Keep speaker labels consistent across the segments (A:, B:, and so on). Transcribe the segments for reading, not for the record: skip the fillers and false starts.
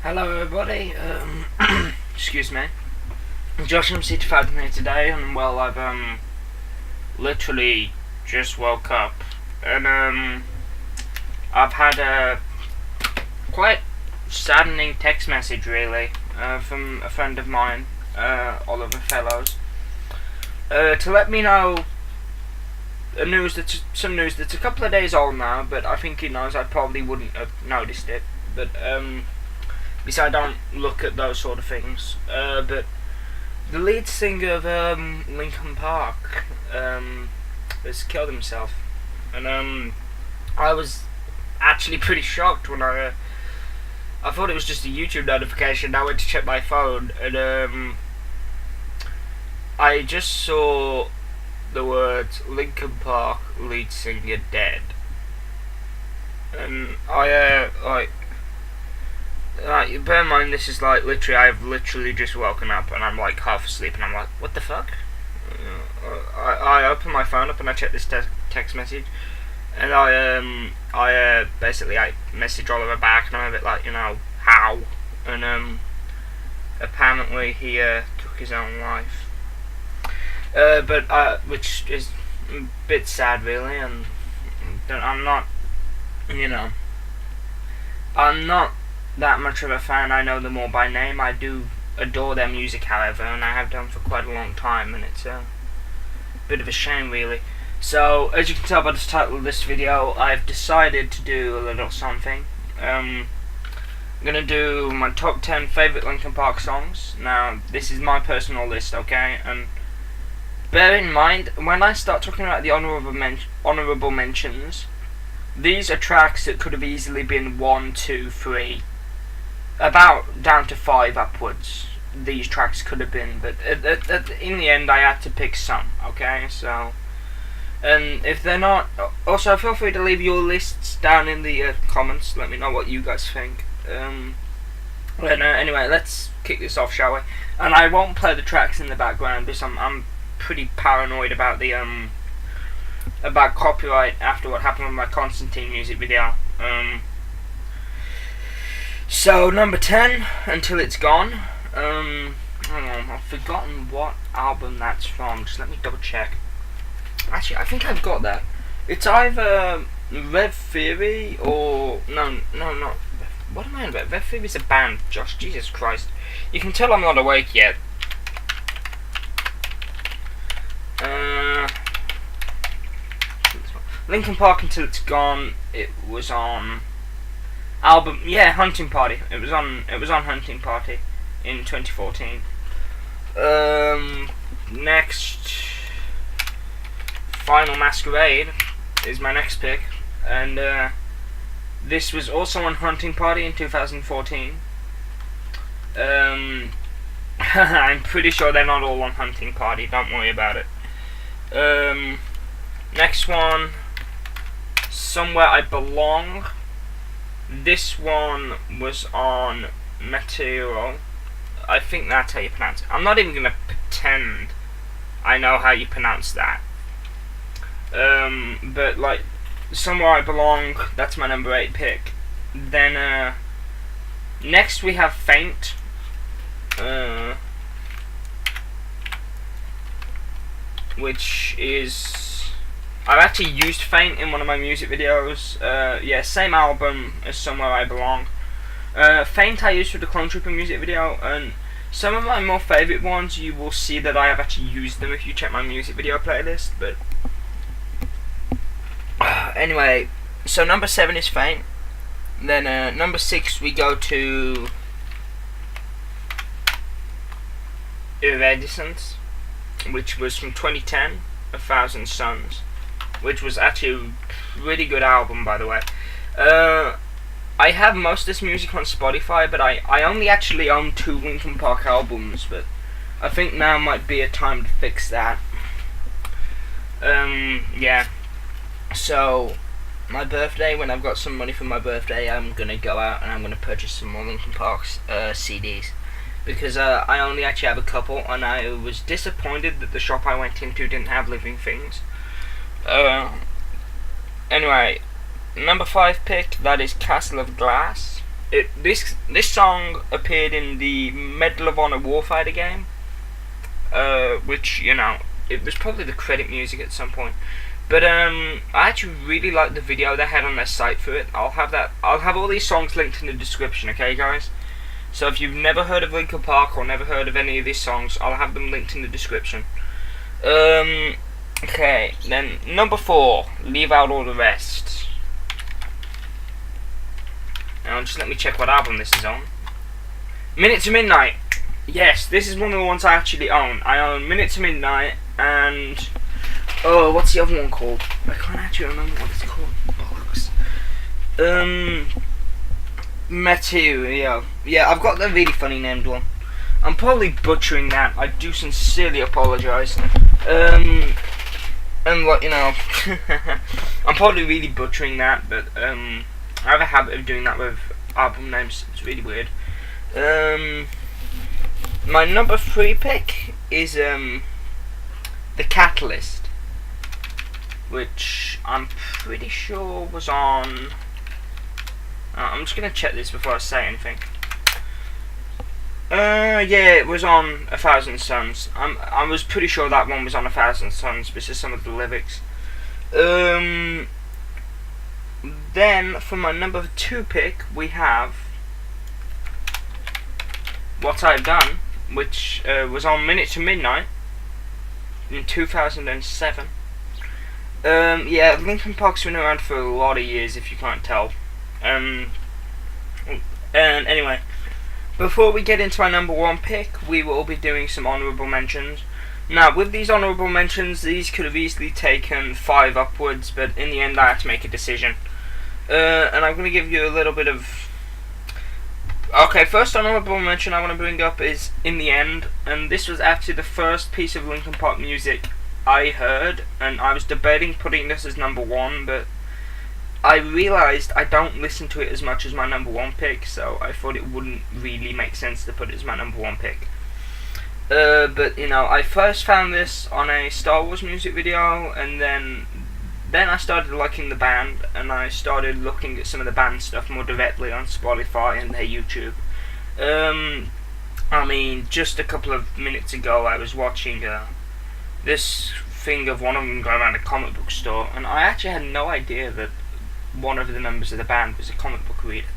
A: Hello everybody, excuse me, Josh MC2000 here today, and well, I've literally just woke up, and I've had a quite saddening text message really, from a friend of mine, Oliver Fellows, to let me know some news that's a couple of days old now, but I think he knows I probably wouldn't have noticed it, but because I don't look at those sort of things. But the lead singer of Linkin Park has killed himself, and I was actually pretty shocked when I thought it was just a YouTube notification. I went to check my phone, and I just saw the words Linkin Park lead singer dead, and I bear in mind, this is like literally, I've literally just woken up and I'm like half asleep and I'm like, what the fuck? I open my phone up and I check this text message, and I basically I message Oliver back and I'm a bit like, how? And apparently he took his own life. But which is a bit sad really, and I'm not that much of a fan. I know them all by name. I do adore their music, however, and I have done for quite a long time, and it's a bit of a shame, really. So, as you can tell by the title of this video, I've decided to do a little something. I'm gonna do my top 10 favourite Linkin Park songs. Now, this is my personal list, okay? And bear in mind, when I start talking about the honourable mentions, these are tracks that could have easily been 1, 2, 3, about down to 5 upwards. These tracks could have been, but in the end I had to pick some, okay? So, and if they're not, also feel free to leave your lists down in the comments. Let me know what you guys think. Anyway, let's kick this off, shall we? And I won't play the tracks in the background because I'm pretty paranoid about the about copyright after what happened with my Constantine music video. So number 10, Until It's Gone. Hang on, I've forgotten what album that's from. Just let me double check. Actually, I think I've got that. It's either Rev Theory or no, not. What am I on about? Rev Theory's a band. Josh, Jesus Christ! You can tell I'm not awake yet. Linkin Park, Until It's Gone. It was on album, Hunting Party. It was on Hunting Party in 2014. Next, Final Masquerade is my next pick, and this was also on Hunting Party in 2014. I'm pretty sure they're not all on Hunting Party. Don't worry about it. Next one, Somewhere I Belong. This one was on Material. I think that's how you pronounce it. I'm not even gonna pretend I know how you pronounce that. But like, Somewhere I Belong, that's my number 8 pick. Then next we have Faint. Which is, I've actually used Faint in one of my music videos. Same album as Somewhere I Belong. Faint I used for the Clone Trooper music video, and some of my more favourite ones, you will see that I have actually used them if you check my music video playlist, but anyway, so number 7 is Faint. Then number 6 we go to Iridescence, which was from 2010, 1,000 Suns, which was actually a pretty good album, by the way. I have most of this music on Spotify, but I only actually own 2 Linkin Park albums, but I think now might be a time to fix that. So, my birthday, when I've got some money for my birthday, I'm gonna go out and I'm gonna purchase some more Linkin Park's CDs. Because I only actually have a couple, and I was disappointed that the shop I went into didn't have Living Things. Anyway, number 5 pick, that is Castle of Glass. This song appeared in the Medal of Honor Warfighter game, which, you know, it was probably the credit music at some point. But I actually really like the video they had on their site for it. I'll have all these songs linked in the description, okay guys? So if you've never heard of Linkin Park or never heard of any of these songs, I'll have them linked in the description. Okay, then number 4, Leave Out All the Rest. Now just let me check what album this is on. Minute to Midnight. Yes, this is one of the ones I actually own. I own Minute to Midnight and... oh, what's the other one called? I can't actually remember what it's called. Material. Yeah, I've got the really funny named one. I'm probably butchering that. I do sincerely apologise. And what, you know, I'm probably really butchering that, but I have a habit of doing that with album names. It's really weird. My number 3 pick is The Catalyst, which I'm pretty sure was on... I'm just gonna check this before I say anything. Yeah, it was on 1,000 Suns. I was pretty sure that one was on 1,000 Suns, which is some of the lyrics. Then for my number 2 pick, we have What I've Done, which was on Minute to Midnight in 2007. Yeah, Linkin Park's been around for a lot of years, if you can't tell. And anyway, before we get into my number 1 pick, we will be doing some honourable mentions. Now, with these honourable mentions, these could have easily taken 5 upwards, but in the end I had to make a decision. And I'm going to give you a little bit of... okay, first honourable mention I want to bring up is In the End, and this was actually the first piece of Linkin Park music I heard, and I was debating putting this as number 1, but I realised I don't listen to it as much as my number 1 pick, so I thought it wouldn't really make sense to put it as my number 1 pick. But, you know, I first found this on a Star Wars music video, and then I started liking the band, and I started looking at some of the band stuff more directly on Spotify and their YouTube. I mean, just a couple of minutes ago I was watching this thing of one of them going around a comic book store, and I actually had no idea that one of the members of the band was a comic book reader.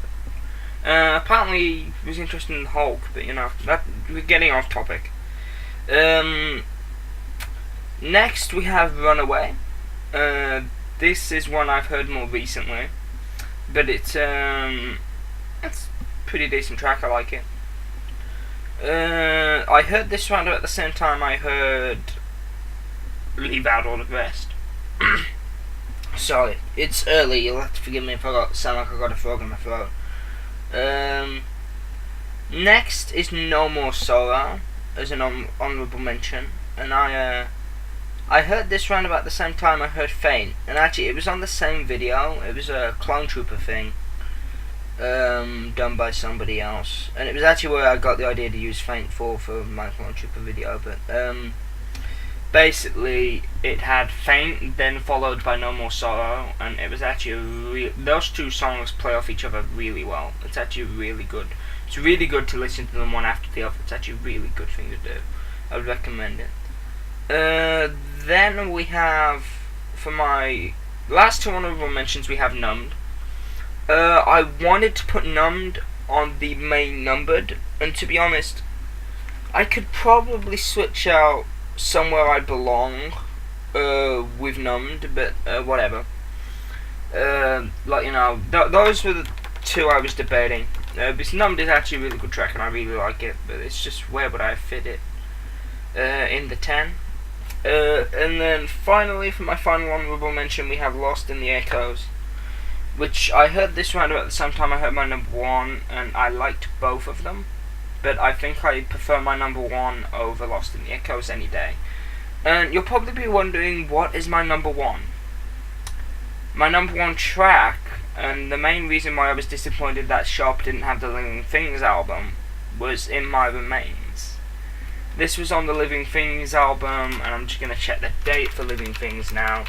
A: Apparently he was interested in Hulk, but you know, we're getting off topic. Next we have Runaway. This is one I've heard more recently, but it's a pretty decent track. I like it. I heard this one at the same time I heard Leave Out All the Rest. Sorry, it's early, you'll have to forgive me if I sound like I got a frog in my throat. Next is No More Sorrow as an honourable mention, and I heard this round about the same time I heard Faint, and actually it was on the same video. It was a Clone Trooper thing, done by somebody else, and it was actually where I got the idea to use Faint for my Clone Trooper video, but basically it had Faint, then followed by No More Sorrow, and it was actually those two songs play off each other really well. It's actually really good. It's really good to listen to them one after the other. It's actually a really good thing to do. I would recommend it. Then we have, for my last 2 honourable mentions, we have Numbed. I wanted to put Numbed on the main numbered, and to be honest, I could probably switch out Somewhere I Belong with Numbed, but whatever. Like, you know, those were the 2 I was debating. Because Numbed is actually a really good track and I really like it, but it's just where would I fit it in the 10. And then finally, for my final honourable mention, we have Lost in the Echoes, which I heard this round about the same time I heard my number 1, and I liked both of them, but I think I prefer my number 1 over Lost in the Echoes any day. And you'll probably be wondering, what is my number 1? My number 1 track, and the main reason why I was disappointed that Sharp didn't have the Living Things album, was In My Remains. This was on the Living Things album, and I'm just going to check the date for Living Things now.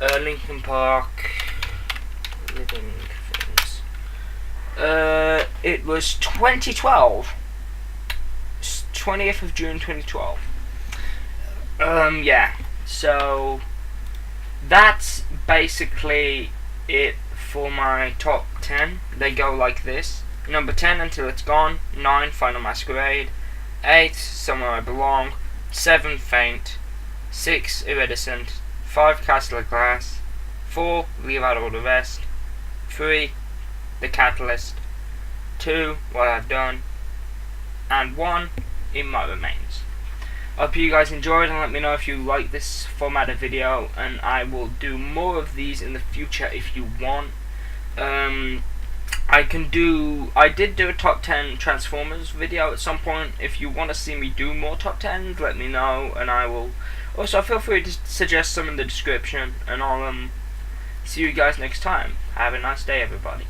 A: Linkin Park, Living Things. It was 2012. 20th of June 2012. Yeah. So that's basically it for my top 10. They go like this: number 10, Until It's Gone; 9, Final Masquerade; 8, Somewhere I Belong; 7, Faint; 6, Iridescent; 5, Castle of Glass; 4, Leave Out All the Rest; 3, The Catalyst; 2, What I've Done; and 1, In My Remains. I hope you guys enjoyed, and let me know if you like this format of video, and I will do more of these in the future if you want. I did do a top 10 Transformers video at some point. If you want to see me do more top 10s, let me know, and I will. Also, feel free to suggest some in the description, and I'll see you guys next time. Have a nice day, everybody.